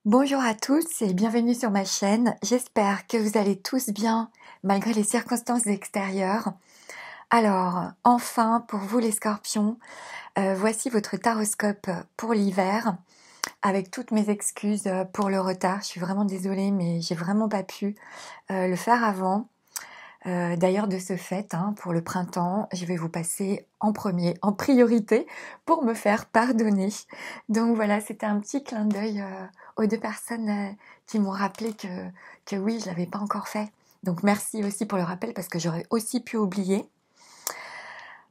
Bonjour à tous et bienvenue sur ma chaîne. J'espère que vous allez tous bien malgré les circonstances extérieures. Alors, enfin, pour vous les scorpions, voici votre taroscope pour l'hiver avec toutes mes excuses pour le retard. Je suis vraiment désolée, mais j'ai vraiment pas pu le faire avant. D'ailleurs, de ce fait, pour le printemps, je vais vous passer en premier, en priorité, pour me faire pardonner. Donc voilà, c'était un petit clin d'œil aux deux personnes qui m'ont rappelé que oui, je l'avais pas encore fait. Donc merci aussi pour le rappel parce que j'aurais aussi pu oublier.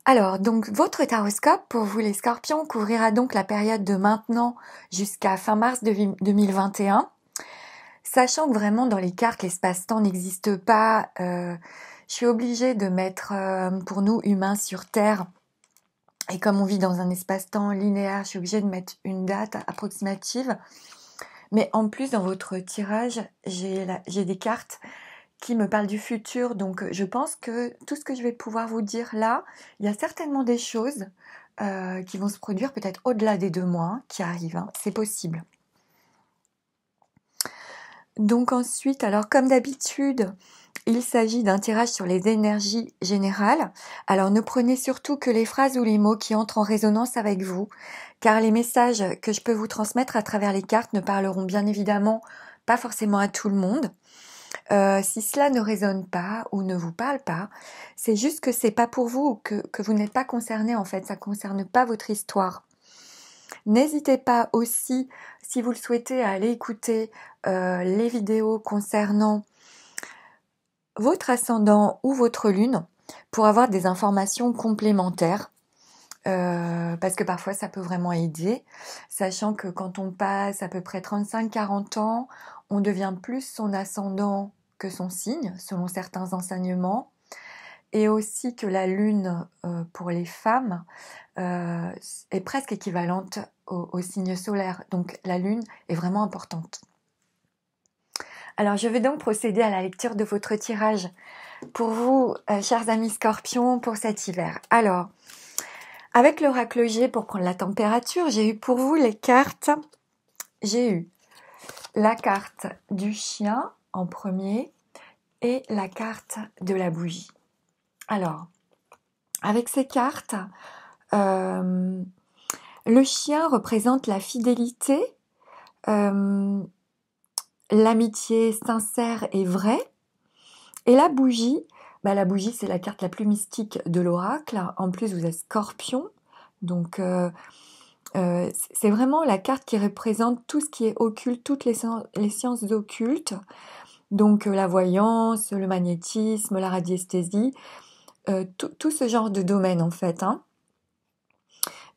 Alors, donc votre taroscope pour vous les scorpions couvrira donc la période de maintenant jusqu'à fin mars 2021. Sachant que vraiment dans les cartes, l'espace-temps n'existe pas, je suis obligée de mettre, pour nous humains sur Terre, et comme on vit dans un espace-temps linéaire, je suis obligée de mettre une date approximative. Mais en plus, dans votre tirage, j'ai des cartes qui me parlent du futur, donc je pense que tout ce que je vais pouvoir vous dire là, il y a certainement des choses qui vont se produire peut-être au-delà des 2 mois qui arrivent, c'est possible. Donc ensuite, alors comme d'habitude, il s'agit d'un tirage sur les énergies générales. Alors ne prenez surtout que les phrases ou les mots qui entrent en résonance avec vous, car les messages que je peux vous transmettre à travers les cartes ne parleront bien évidemment pas forcément à tout le monde. Si cela ne résonne pas ou ne vous parle pas, c'est juste que c'est pas pour vous, que vous n'êtes pas concerné en fait, ça concerne pas votre histoire. N'hésitez pas aussi, si vous le souhaitez, à aller écouter les vidéos concernant votre ascendant ou votre lune pour avoir des informations complémentaires. Parce que parfois ça peut vraiment aider, sachant que quand on passe à peu près 35-40 ans, on devient plus son ascendant que son signe, selon certains enseignements, et aussi que la lune pour les femmes est presque équivalente au signe solaire, donc la lune est vraiment importante. Alors je vais donc procéder à la lecture de votre tirage pour vous, chers amis scorpions, pour cet hiver. Alors, avec l'oracle G pour prendre la température, j'ai eu pour vous les cartes. J'ai eu la carte du chien en premier et la carte de la bougie. Alors, avec ces cartes, le chien représente la fidélité, l'amitié sincère et vraie. Et la bougie c'est la carte la plus mystique de l'oracle. En plus, vous êtes scorpion. Donc, c'est vraiment la carte qui représente tout ce qui est occulte, toutes les sciences occultes. Donc, la voyance, le magnétisme, la radiesthésie, tout ce genre de domaine en fait.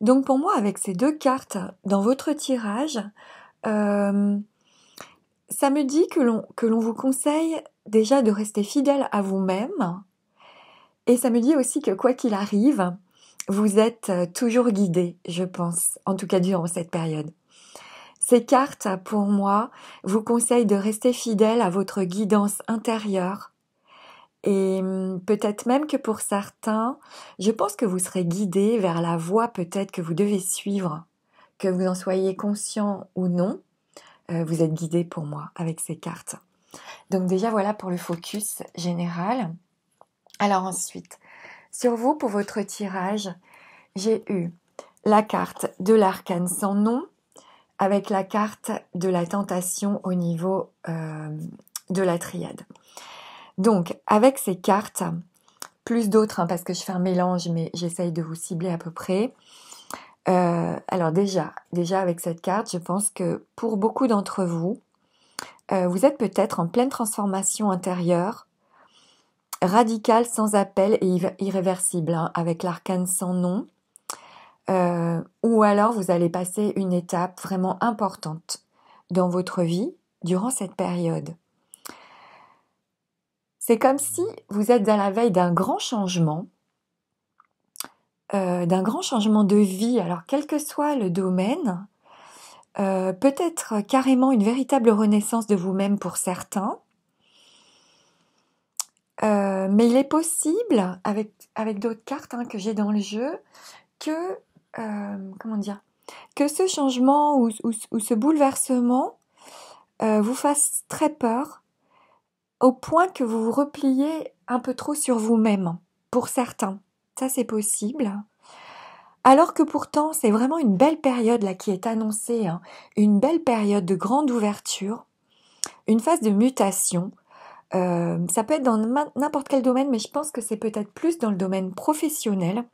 Donc, pour moi, avec ces deux cartes dans votre tirage, ça me dit que l'on vous conseille déjà de rester fidèle à vous-même. Et ça me dit aussi que quoi qu'il arrive, vous êtes toujours guidé, je pense, en tout cas durant cette période. Ces cartes, pour moi, vous conseillent de rester fidèle à votre guidance intérieure. Et peut-être même que pour certains, je pense que vous serez guidé vers la voie peut-être que vous devez suivre, que vous en soyez conscient ou non. Vous êtes guidé pour moi avec ces cartes. Donc déjà voilà pour le focus général. Alors ensuite, sur vous pour votre tirage, j'ai eu la carte de l'arcane sans nom avec la carte de la tentation au niveau de la triade. Donc avec ces cartes, plus d'autres parce que je fais un mélange mais j'essaye de vous cibler à peu près. Alors déjà avec cette carte, je pense que pour beaucoup d'entre vous, vous êtes peut-être en pleine transformation intérieure, radicale, sans appel et irréversible, avec l'arcane sans nom. Ou alors vous allez passer une étape vraiment importante dans votre vie durant cette période. C'est comme si vous êtes à la veille d'un grand changement de vie. Alors quel que soit le domaine, peut-être carrément une véritable renaissance de vous-même pour certains. Mais il est possible, avec d'autres cartes que j'ai dans le jeu, que que ce changement ou ce bouleversement vous fasse très peur, au point que vous vous repliez un peu trop sur vous-même, pour certains. Ça, c'est possible. Alors que pourtant, c'est vraiment une belle période là qui est annoncée, hein, une belle période de grande ouverture, une phase de mutation. Ça peut être dans n'importe quel domaine, mais je pense que c'est peut-être plus dans le domaine professionnel,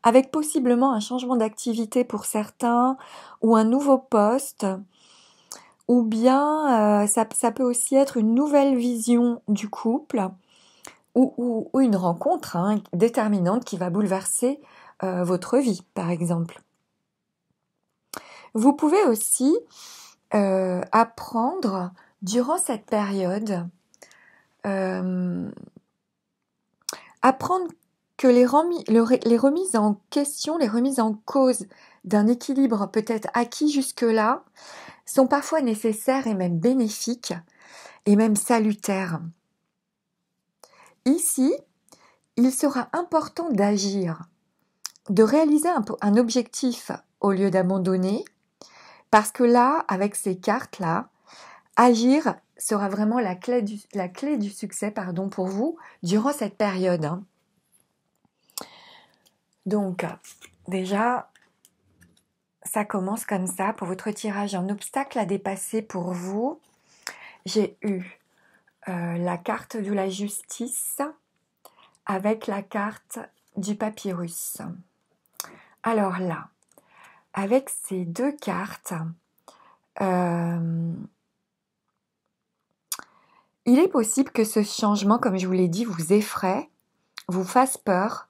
avec possiblement un changement d'activité pour certains, ou un nouveau poste, ou bien ça peut aussi être une nouvelle vision du couple, ou une rencontre déterminante qui va bouleverser votre vie, par exemple. Vous pouvez aussi apprendre durant cette période, apprendre que les remises en question, les remises en cause d'un équilibre peut-être acquis jusque-là sont parfois nécessaires et même bénéfiques et même salutaires. Ici, il sera important d'agir, de réaliser un objectif au lieu d'abandonner, parce que là, avec ces cartes-là, agir sera vraiment la clé du succès pour vous durant cette période. Donc, déjà, ça commence comme ça. Pour votre tirage, un obstacle à dépasser pour vous. J'ai eu la carte de la justice avec la carte du papyrus. Alors là, avec ces deux cartes, il est possible que ce changement, comme je vous l'ai dit, vous effraie, vous fasse peur.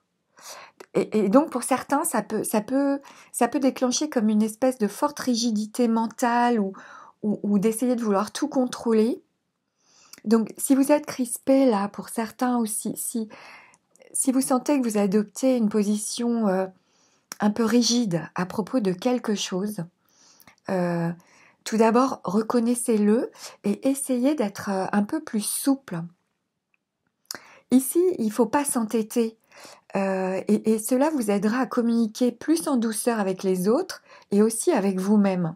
Et donc pour certains, ça peut déclencher comme une espèce de forte rigidité mentale ou d'essayer de vouloir tout contrôler. Donc si vous êtes crispé là, pour certains aussi, si vous sentez que vous adoptez une position un peu rigide à propos de quelque chose, tout d'abord reconnaissez-le et essayez d'être un peu plus souple. Ici, il ne faut pas s'entêter. Et cela vous aidera à communiquer plus en douceur avec les autres et aussi avec vous-même.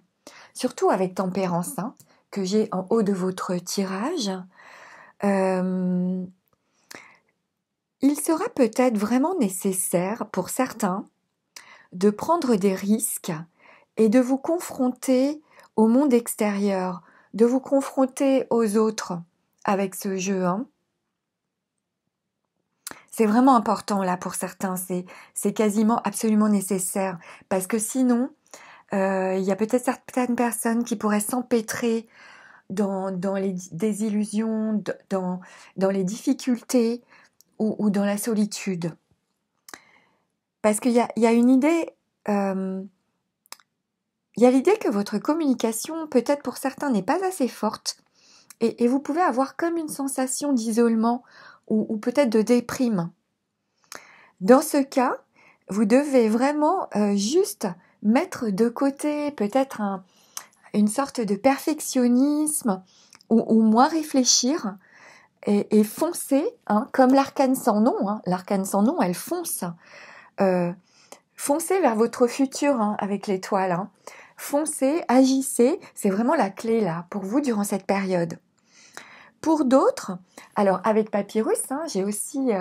Surtout avec tempérance, que j'ai en haut de votre tirage. Il sera peut-être vraiment nécessaire pour certains de prendre des risques et de vous confronter au monde extérieur, de vous confronter aux autres avec ce jeu. C'est vraiment important là pour certains, c'est quasiment absolument nécessaire parce que sinon, il y a peut-être certaines personnes qui pourraient s'empêtrer dans les désillusions, dans les difficultés ou dans la solitude. Parce qu'il y a une idée, il y a l'idée que votre communication, peut-être pour certains, n'est pas assez forte et vous pouvez avoir comme une sensation d'isolement ou peut-être de déprime. Dans ce cas, vous devez vraiment juste mettre de côté peut-être une sorte de perfectionnisme ou moins réfléchir et foncer, comme l'arcane sans nom. L'arcane sans nom, elle fonce. Foncez vers votre futur avec l'étoile. Foncez, agissez, c'est vraiment la clé là pour vous durant cette période. Pour d'autres, alors avec Papyrus, j'ai aussi,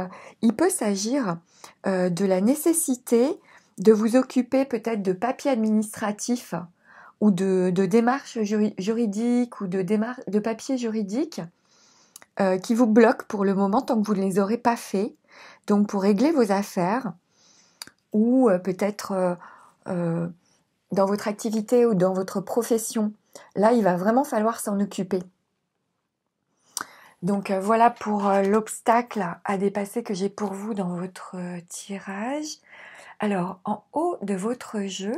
il peut s'agir de la nécessité de vous occuper peut-être de papiers administratifs ou de démarches juridiques ou de papiers juridiques qui vous bloquent pour le moment tant que vous ne les aurez pas faits. Donc pour régler vos affaires ou peut-être dans votre activité ou dans votre profession, là il va vraiment falloir s'en occuper. Donc voilà pour l'obstacle à dépasser que j'ai pour vous dans votre tirage. Alors en haut de votre jeu,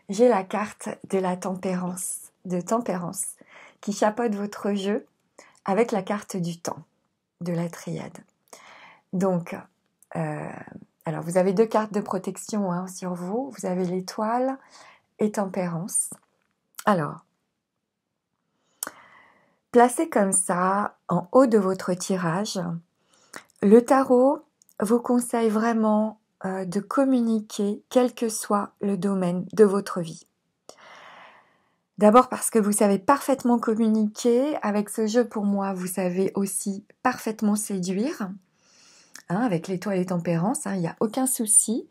j'ai la carte de la tempérance, qui chapeaute votre jeu avec la carte du temps, de la triade. Donc, alors vous avez deux cartes de protection sur vous, vous avez l'étoile et tempérance. Alors, placez comme ça, en haut de votre tirage, le tarot vous conseille vraiment de communiquer, quel que soit le domaine de votre vie. D'abord parce que vous savez parfaitement communiquer. Avec ce jeu, pour moi, vous savez aussi parfaitement séduire. Hein, avec l'étoile et tempérance, il n'y a aucun souci.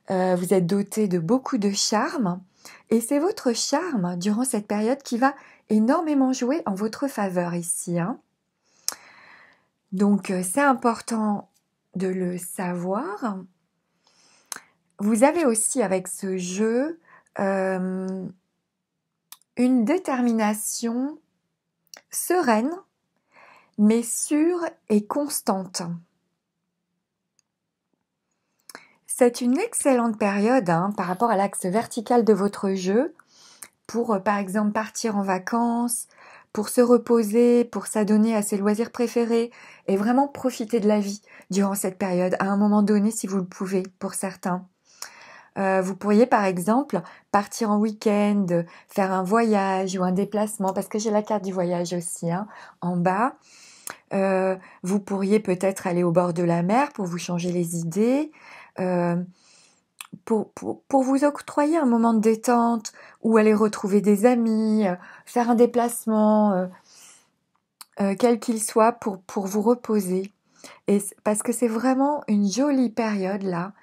Vous êtes doté de beaucoup de charme. Et c'est votre charme, durant cette période, qui va énormément jouer en votre faveur ici. Donc, c'est important de le savoir. Vous avez aussi, avec ce jeu, une détermination sereine, mais sûre et constante. C'est une excellente période par rapport à l'axe vertical de votre jeu pour, par exemple, partir en vacances, pour se reposer, pour s'adonner à ses loisirs préférés et vraiment profiter de la vie durant cette période, à un moment donné si vous le pouvez, pour certains. Vous pourriez par exemple partir en week-end, faire un voyage ou un déplacement, parce que j'ai la carte du voyage aussi en bas. Vous pourriez peut-être aller au bord de la mer pour vous changer les idées, pour vous octroyer un moment de détente, ou aller retrouver des amis, faire un déplacement, quel qu'il soit, pour vous reposer. Et parce que c'est vraiment une jolie période là,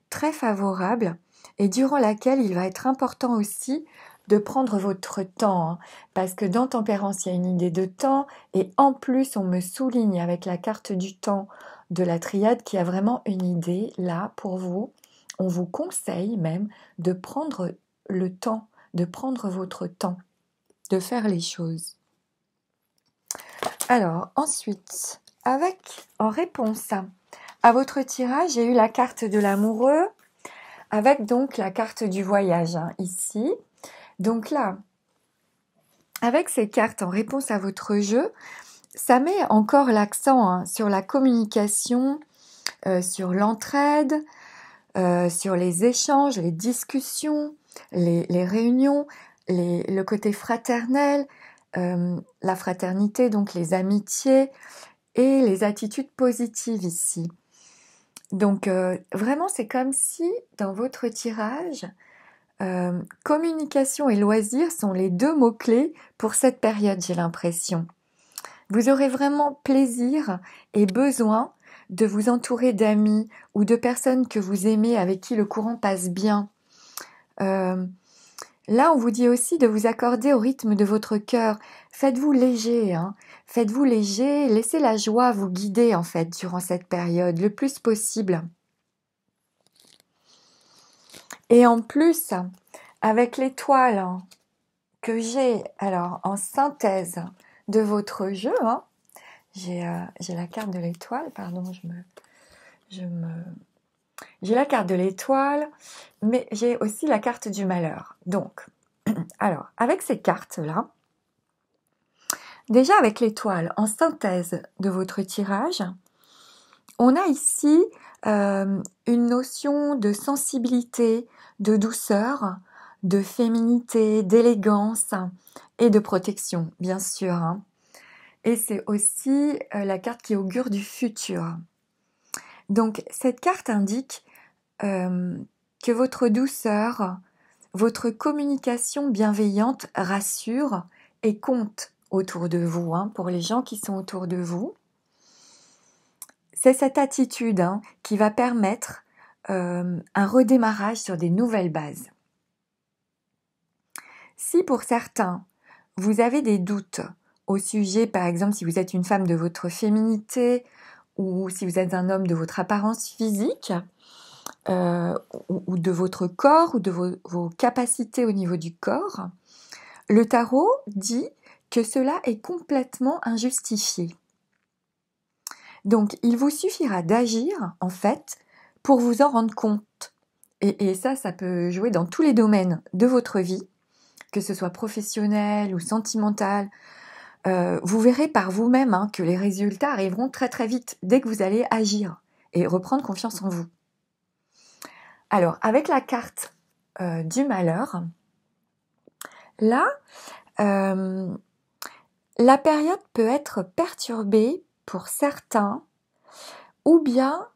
très favorable, et durant laquelle il va être important aussi de prendre votre temps, parce que dans Tempérance, il y a une idée de temps, et en plus, on me souligne avec la carte du temps de la triade qu'il y a vraiment une idée là pour vous. On vous conseille même de prendre le temps, de prendre votre temps, de faire les choses. Alors, ensuite, en réponse à votre tirage, j'ai eu la carte de l'amoureux, avec donc la carte du voyage ici. Donc là, avec ces cartes en réponse à votre jeu, ça met encore l'accent sur la communication, sur l'entraide, sur les échanges, les discussions, les réunions, le côté fraternel, la fraternité, donc les amitiés et les attitudes positives ici. Donc vraiment, c'est comme si dans votre tirage, communication et loisirs sont les deux mots-clés pour cette période, j'ai l'impression. Vous aurez vraiment plaisir et besoin de vous entourer d'amis ou de personnes que vous aimez, avec qui le courant passe bien. Là, on vous dit aussi de vous accorder au rythme de votre cœur. Faites-vous léger, Faites-vous léger, laissez la joie vous guider en fait durant cette période le plus possible. Et en plus, avec l'étoile que j'ai alors en synthèse de votre jeu, j'ai la carte de l'étoile, pardon, j'ai la carte de l'étoile, mais j'ai aussi la carte du malheur. Donc, alors, avec ces cartes-là, déjà avec l'étoile en synthèse de votre tirage, on a ici une notion de sensibilité, de douceur, de féminité, d'élégance et de protection, bien sûr. Et c'est aussi la carte qui augure du futur. Donc cette carte indique que votre douceur, votre communication bienveillante rassure et compte autour de vous, pour les gens qui sont autour de vous. C'est cette attitude qui va permettre un redémarrage sur des nouvelles bases. Si pour certains, vous avez des doutes au sujet, par exemple, si vous êtes une femme, de votre féminité, ou si vous êtes un homme, de votre apparence physique, ou de votre corps, ou de vos capacités au niveau du corps, le tarot dit que cela est complètement injustifié. Donc, il vous suffira d'agir, en fait, pour vous en rendre compte. Et ça peut jouer dans tous les domaines de votre vie, que ce soit professionnel ou sentimental. Vous verrez par vous-même que les résultats arriveront très très vite, dès que vous allez agir et reprendre confiance en vous. Alors, avec la carte du malheur, là, la période peut être perturbée pour certains, ou bien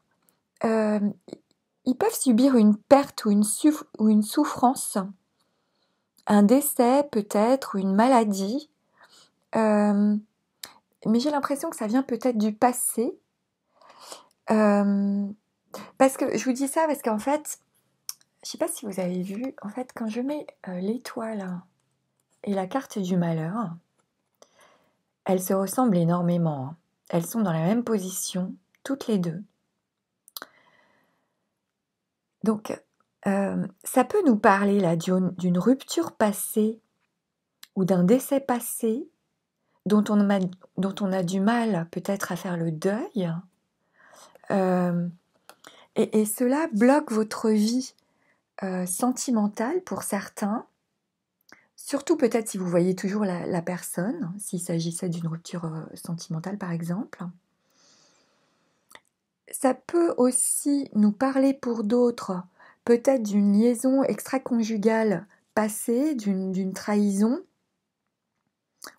ils peuvent subir une perte ou une souffrance un décès peut-être, ou une maladie, mais j'ai l'impression que ça vient peut-être du passé. Parce que je vous dis ça parce qu'en fait, je sais pas si vous avez vu, en fait, quand je mets l'étoile et la carte du malheur, elles se ressemblent énormément, hein. Elles sont dans la même position, toutes les deux. Donc, ça peut nous parler là d'une rupture passée ou d'un décès passé dont on a du mal peut-être à faire le deuil. Et cela bloque votre vie sentimentale pour certains, surtout peut-être si vous voyez toujours la personne, s'il s'agissait d'une rupture sentimentale par exemple. Ça peut aussi nous parler pour d'autres, peut-être d'une liaison extra-conjugale passée, d'une trahison,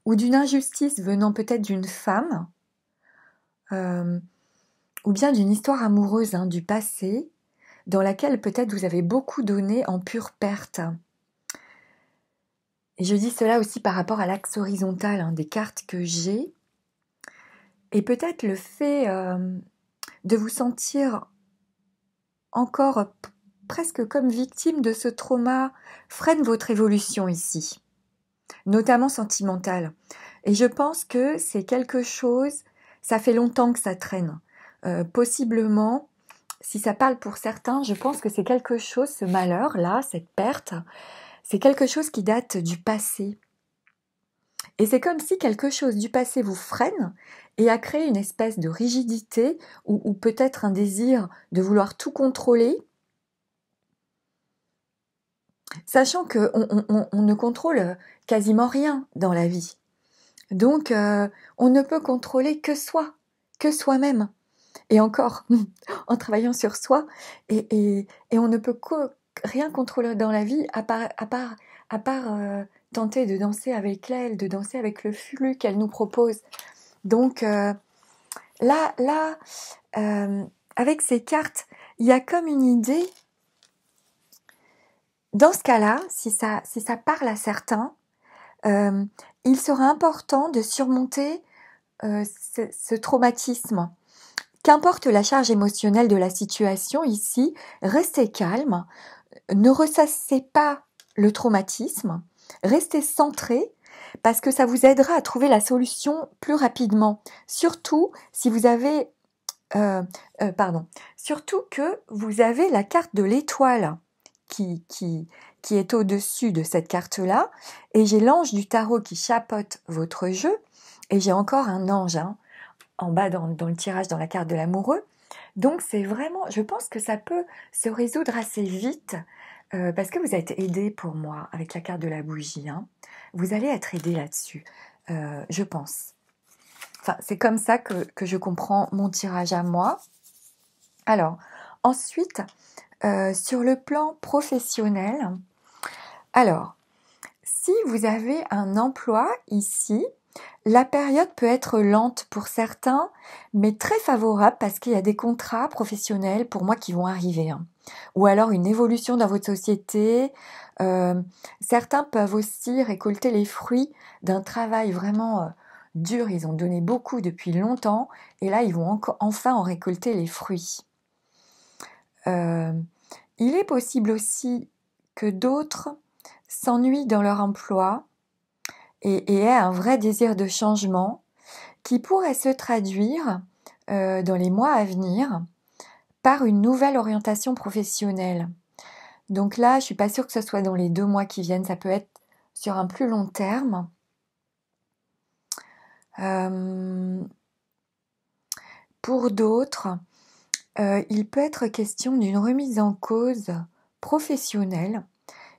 ou d'une injustice venant peut-être d'une femme, ou bien d'une histoire amoureuse du passé, dans laquelle peut-être vous avez beaucoup donné en pure perte. Et je dis cela aussi par rapport à l'axe horizontal des cartes que j'ai. Et peut-être le fait de vous sentir encore presque comme victime de ce trauma freine votre évolution ici, notamment sentimentale. Et je pense que c'est quelque chose, ça fait longtemps que ça traîne. Possiblement, si ça parle pour certains, je pense que c'est quelque chose, ce malheur-là, cette perte, c'est quelque chose qui date du passé. Et c'est comme si quelque chose du passé vous freine et a créé une espèce de rigidité ou peut-être un désir de vouloir tout contrôler, sachant qu'on ne contrôle quasiment rien dans la vie. Donc, on ne peut contrôler que soi, que soi-même. Et encore, en travaillant sur soi, et on ne peut rien contrôler dans la vie à part tenter de danser avec l'aile, de danser avec le flux qu'elle nous propose. Donc là, avec ces cartes, il y a comme une idée. Dans ce cas-là, si ça parle à certains, il sera important de surmonter ce traumatisme. Qu'importe la charge émotionnelle de la situation ici, restez calme, ne ressassez pas le traumatisme, restez centré parce que ça vous aidera à trouver la solution plus rapidement. Surtout si vous avez, surtout que vous avez la carte de l'étoile qui est au-dessus de cette carte-là, et j'ai l'ange du tarot qui chapeaute votre jeu, et j'ai encore un ange en bas dans le tirage, dans la carte de l'amoureux. Donc c'est vraiment, je pense que ça peut se résoudre assez vite, parce que vous êtes aidé pour moi avec la carte de la bougie. Vous allez être aidé là-dessus, je pense. Enfin, c'est comme ça que je comprends mon tirage à moi. Alors, ensuite, sur le plan professionnel, alors, si vous avez un emploi ici, la période peut être lente pour certains, mais très favorable parce qu'il y a des contrats professionnels pour moi qui vont arriver. Ou alors une évolution dans votre société. Certains peuvent aussi récolter les fruits d'un travail vraiment dur. Ils ont donné beaucoup depuis longtemps et là, ils vont enfin en récolter les fruits. Il est possible aussi que d'autres s'ennuient dans leur emploi et aient un vrai désir de changement qui pourrait se traduire dans les mois à venir par une nouvelle orientation professionnelle. Donc là, je suis pas sûre que ce soit dans les 2 mois qui viennent, ça peut être sur un plus long terme. Pour d'autres, il peut être question d'une remise en cause professionnelle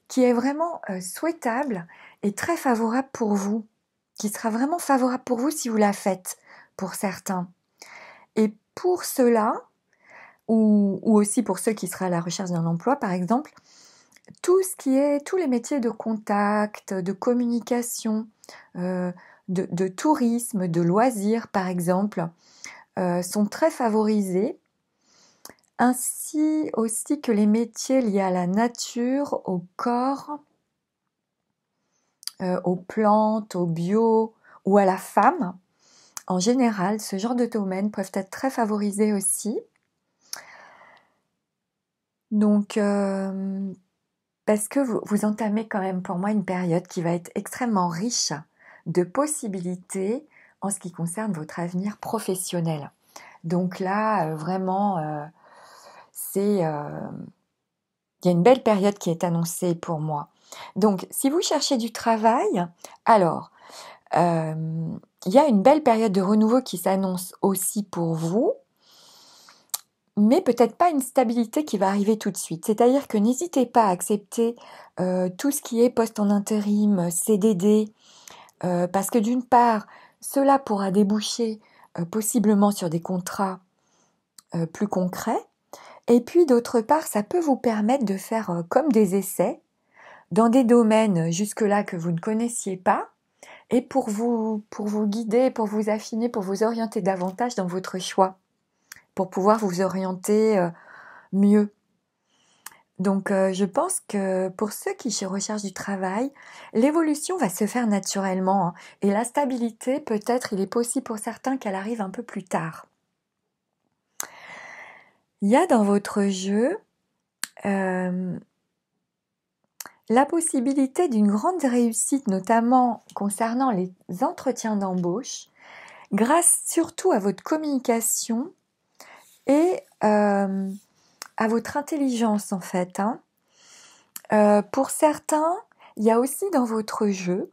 qui est vraiment souhaitable et très favorable pour vous, qui sera vraiment favorable pour vous si vous la faites, pour certains. Et pour cela, ou aussi pour ceux qui seraient à la recherche d'un emploi par exemple, tous les métiers de contact, de communication, de tourisme, de loisirs par exemple, sont très favorisés, ainsi aussi que les métiers liés à la nature, au corps aux plantes, au bio ou à la femme. En général, ce genre de domaines peuvent être très favorisés aussi. Donc, parce que vous entamez quand même pour moi une période qui va être extrêmement riche de possibilités en ce qui concerne votre avenir professionnel. Donc là, vraiment, il y a une belle période qui est annoncée pour moi. Donc, si vous cherchez du travail, alors, il y a une belle période de renouveau qui s'annonce aussi pour vous, mais peut-être pas une stabilité qui va arriver tout de suite. C'est-à-dire que n'hésitez pas à accepter tout ce qui est poste en intérim, CDD, parce que d'une part, cela pourra déboucher possiblement sur des contrats plus concrets, et puis d'autre part, ça peut vous permettre de faire comme des essais dans des domaines jusque-là que vous ne connaissiez pas, et pour vous guider, pour vous affiner, pour vous orienter davantage dans votre choix, pour pouvoir vous orienter mieux. Donc je pense que pour ceux qui recherchent du travail, l'évolution va se faire naturellement, hein, et la stabilité, peut-être, il est possible pour certains qu'elle arrive un peu plus tard. Il y a dans votre jeu la possibilité d'une grande réussite, notamment concernant les entretiens d'embauche, grâce surtout à votre communication et à votre intelligence en fait, hein. Pour certains, il y a aussi dans votre jeu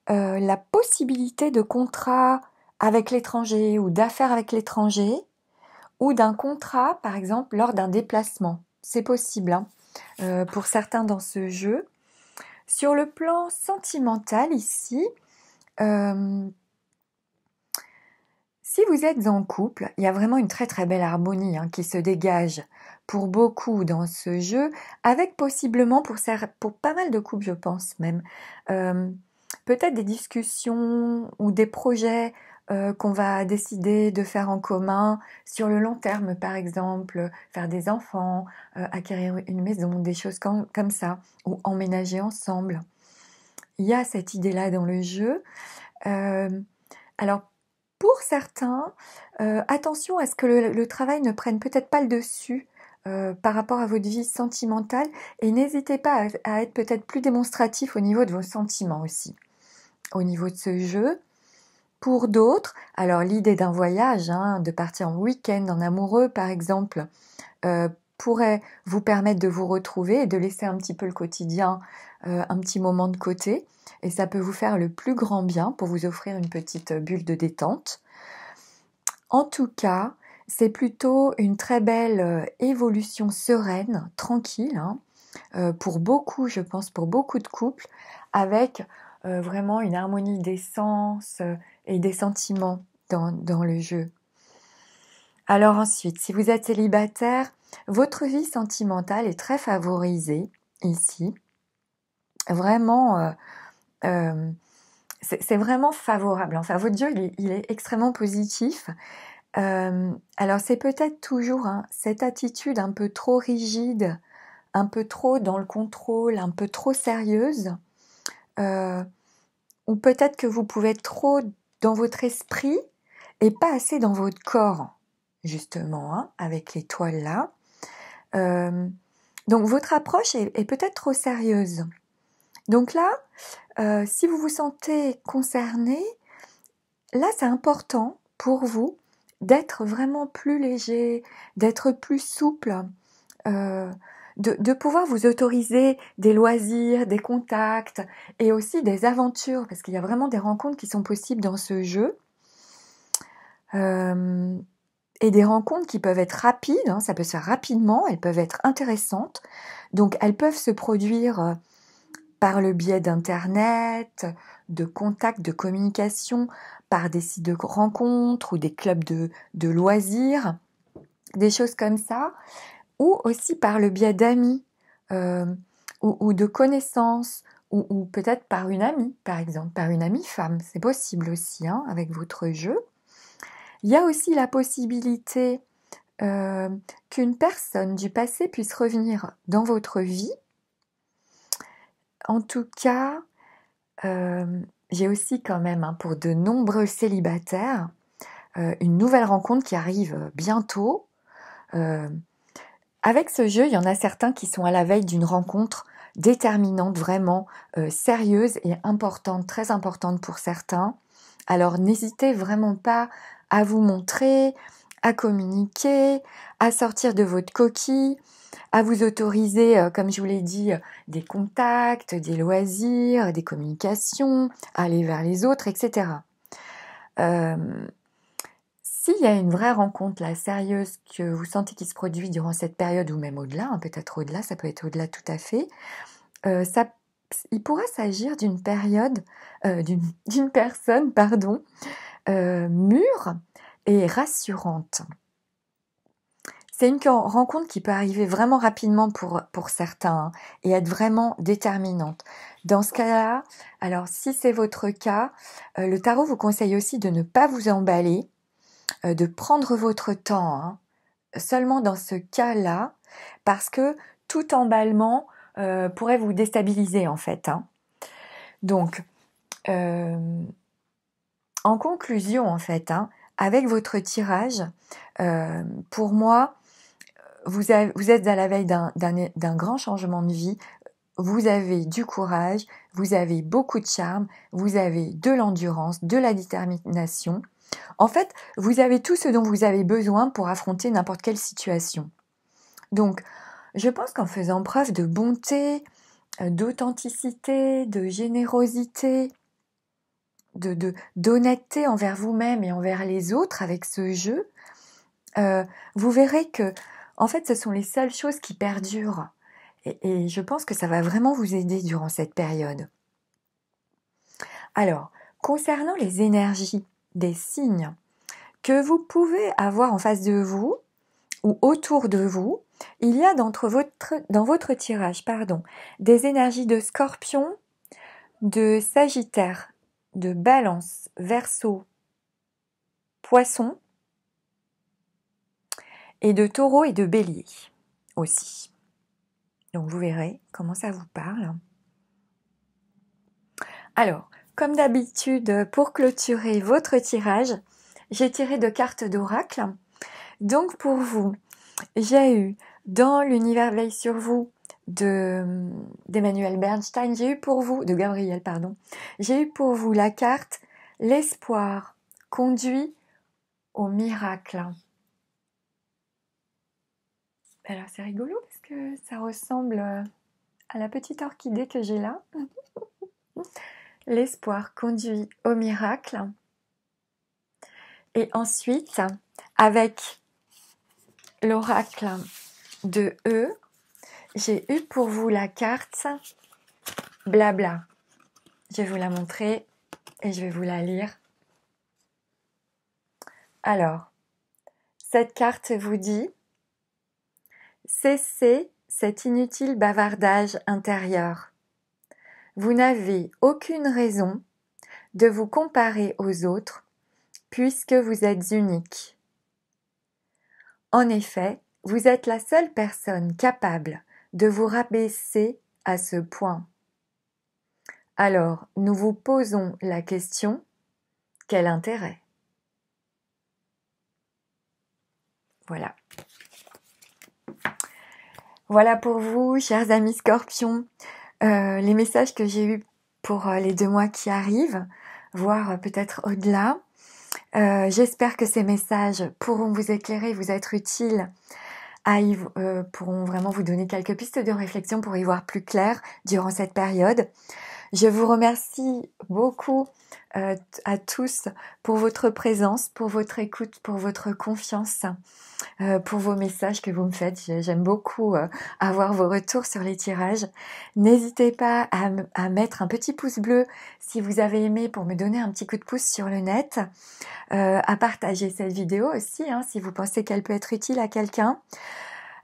la possibilité de contrats avec l'étranger ou d'affaires avec l'étranger ou d'un contrat, par exemple, lors d'un déplacement. C'est possible, hein, pour certains dans ce jeu. Sur le plan sentimental, ici, si vous êtes en couple, il y a vraiment une très très belle harmonie, hein, qui se dégage pour beaucoup dans ce jeu, avec possiblement pour pas mal de couples, je pense même, peut-être des discussions ou des projets qu'on va décider de faire en commun sur le long terme, par exemple, faire des enfants, acquérir une maison, des choses comme ça, ou emménager ensemble. Il y a cette idée-là dans le jeu. Alors, pour certains, attention à ce que le travail ne prenne peut-être pas le dessus par rapport à votre vie sentimentale, et n'hésitez pas à être peut-être plus démonstratif au niveau de vos sentiments aussi, au niveau de ce jeu. Pour d'autres, alors l'idée d'un voyage, hein, de partir en week-end en amoureux par exemple, pourrait vous permettre de vous retrouver et de laisser un petit peu le quotidien, un petit moment de côté, et ça peut vous faire le plus grand bien pour vous offrir une petite bulle de détente. En tout cas, c'est plutôt une très belle évolution sereine, tranquille, hein, pour beaucoup, je pense, pour beaucoup de couples, avec vraiment une harmonie des sens et des sentiments dans le jeu. Alors ensuite, si vous êtes célibataire, votre vie sentimentale est très favorisée ici. Vraiment, c'est vraiment favorable. Enfin, votre jeu, il est extrêmement positif. Alors c'est peut-être toujours, hein, cette attitude un peu trop rigide, un peu trop dans le contrôle, un peu trop sérieuse, ou peut-être que vous pouvez être trop dans votre esprit et pas assez dans votre corps, justement, hein, avec l'étoile là. Donc votre approche est peut-être trop sérieuse. Donc là, si vous vous sentez concerné, là c'est important pour vous d'être vraiment plus léger, d'être plus souple, de pouvoir vous autoriser des loisirs, des contacts et aussi des aventures, parce qu'il y a vraiment des rencontres qui sont possibles dans ce jeu. Et des rencontres qui peuvent être rapides, hein, ça peut se faire rapidement, elles peuvent être intéressantes. Donc elles peuvent se produire par le biais d'internet, de contacts, de communication, par des sites de rencontres ou des clubs de loisirs, des choses comme ça, ou aussi par le biais d'amis ou de connaissances, ou peut-être par une amie, par exemple, par une amie femme, c'est possible aussi, hein, avec votre jeu. Il y a aussi la possibilité qu'une personne du passé puisse revenir dans votre vie. En tout cas, J'ai aussi quand même, hein, pour de nombreux célibataires, une nouvelle rencontre qui arrive bientôt. Avec ce jeu, il y en a certains qui sont à la veille d'une rencontre déterminante, vraiment sérieuse et importante, très importante pour certains. Alors n'hésitez vraiment pas à vous montrer, à communiquer, à sortir de votre coquille, à vous autoriser, comme je vous l'ai dit, des contacts, des loisirs, des communications, à aller vers les autres, etc. S'il y a une vraie rencontre là, sérieuse, que vous sentez qui se produit durant cette période, ou même au-delà, hein, peut-être au-delà, ça peut être au-delà tout à fait, il pourrait s'agir d'une période, d'une personne, pardon, mûre et rassurante. C'est une rencontre qui peut arriver vraiment rapidement pour certains, hein, et être vraiment déterminante. Dans ce cas-là, alors si c'est votre cas, le tarot vous conseille aussi de ne pas vous emballer, de prendre votre temps, hein, seulement dans ce cas-là, parce que tout emballement pourrait vous déstabiliser en fait, hein. Donc, en conclusion en fait, hein, avec votre tirage, pour moi, vous êtes à la veille d'un grand changement de vie. Vous avez du courage, vous avez beaucoup de charme, vous avez de l'endurance, de la détermination. En fait, vous avez tout ce dont vous avez besoin pour affronter n'importe quelle situation. Donc, je pense qu'en faisant preuve de bonté, d'authenticité, de générosité, d'honnêteté envers vous-même et envers les autres avec ce jeu, vous verrez que, en fait, ce sont les seules choses qui perdurent. Et je pense que ça va vraiment vous aider durant cette période. Alors, concernant les énergies des signes que vous pouvez avoir en face de vous ou autour de vous, il y a dans votre tirage, des énergies de Scorpion, de Sagittaire, de Balance, Verseau, Poisson, et de Taureau et de Bélier aussi. Donc vous verrez comment ça vous parle. Alors, comme d'habitude, pour clôturer votre tirage, j'ai tiré 2 cartes d'oracle. Donc pour vous, j'ai eu dans l'univers veille sur vous d'Emmanuel Bernstein, de Gabriel, j'ai eu pour vous la carte l'espoir conduit au miracle. Alors c'est rigolo parce que ça ressemble à la petite orchidée que j'ai là. L'espoir conduit au miracle. Et ensuite, avec l'oracle de E, j'ai eu pour vous la carte blabla. Je vais vous la montrer et je vais vous la lire. Alors, cette carte vous dit « Cessez cet inutile bavardage intérieur. Vous n'avez aucune raison de vous comparer aux autres puisque vous êtes unique. En effet, vous êtes la seule personne capable de vous rabaisser à ce point. Alors, nous vous posons la question, quel intérêt ? » Voilà. Voilà pour vous, chers amis Scorpions, les messages que j'ai eus pour les 2 mois qui arrivent, voire peut-être au-delà. J'espère que ces messages pourront vous éclairer, vous être utiles, pourront vraiment vous donner quelques pistes de réflexion pour y voir plus clair durant cette période. Je vous remercie beaucoup à tous pour votre présence, pour votre écoute, pour votre confiance, pour vos messages que vous me faites. J'aime beaucoup avoir vos retours sur les tirages. N'hésitez pas à mettre un petit pouce bleu si vous avez aimé pour me donner un petit coup de pouce sur le net, à partager cette vidéo aussi, hein, si vous pensez qu'elle peut être utile à quelqu'un.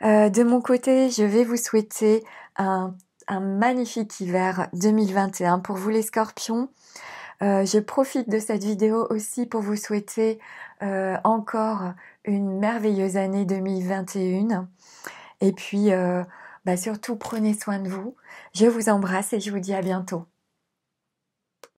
De mon côté, je vais vous souhaiter un magnifique hiver 2021 pour vous les Scorpions. Je profite de cette vidéo aussi pour vous souhaiter encore une merveilleuse année 2021. Et puis, surtout, prenez soin de vous. Je vous embrasse et je vous dis à bientôt.